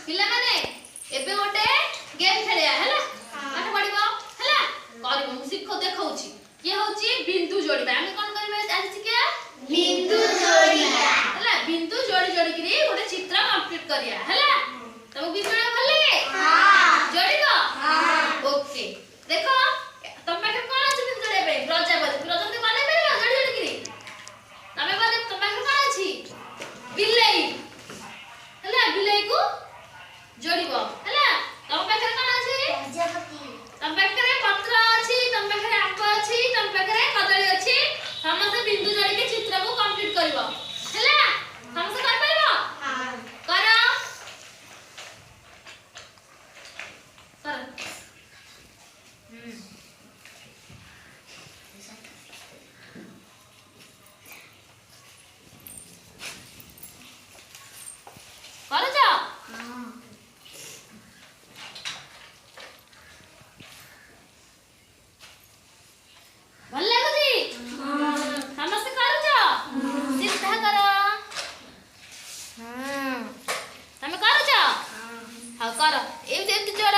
पिला माने एबे गोटे गेम खेलिया हैला पाठ पढिबो हैला करबो मु सिखो देखौची के होची बिंदु जोड़िबा हम कोन करबे आज सिखिया बिंदु जोड़िया हैला बिंदु जोड़ी जोड़ी करी गोटे चित्र कंप्लीट करिया हैला तब बिंदु भल लगे हां जोड़िबो हां ओके देखो तुम पाखे कोन अछि बिंदु जोड़े पे प्रजापति प्रजापति माने पेरिबो जोड़ी जोड़ी करी तमे माने तुम पाखे कोन अछि बिल्ली हैला बिल्ली को जोड़िबो हैला तुम पाखे कोन अछि प्रजापति तुम पाखे पत्र अछि तुम पाखे आंब अछि तुम पाखे कदली अछि समस्त बिंदु जोड़ी के चित्र को कंप्लीट करबो हैला समस्त कर परबो हां करो कर कर जा हां भल लागुची समस्त करूच सीधा कर तमे करूच हाँ कर एमती जोड़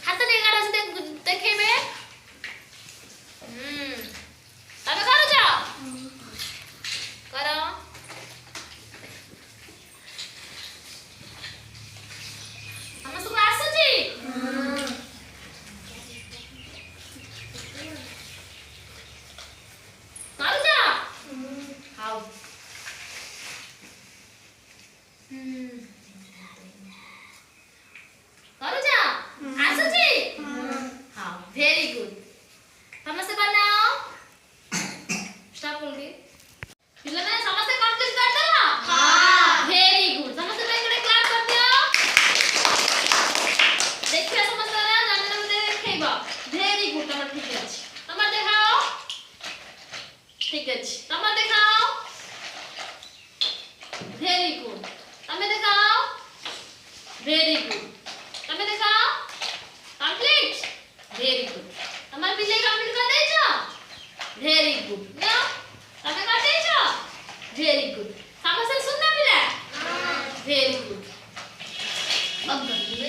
हाथ नहीं गाड़ से देखेबे तमे करूच कर समस्त को आसुची करूच हाउ करूच आसुची हाँ वेरी गुड समस्त बनाओ स्टॉप बोल के पिला ने समस्त कंप्लीट कर दला हां वेरी गुड समस्त पे एक क्लास कर दियो देखिए समस्त रा जाने में देखेबा वेरी गुड तमर ठीक अछि तमर देखाओ ठीक अछि तमर देखाओ वेरी गुड तमे देखाओ वेरी गुड तमे देखाओ कंप्लीट वेरी गुड तमर पिले कंप्लीट कर देछो वेरी गुड ना तमे कर देछो वेरी गुड समस्त सुनना पिला वेरी गुड बंद कर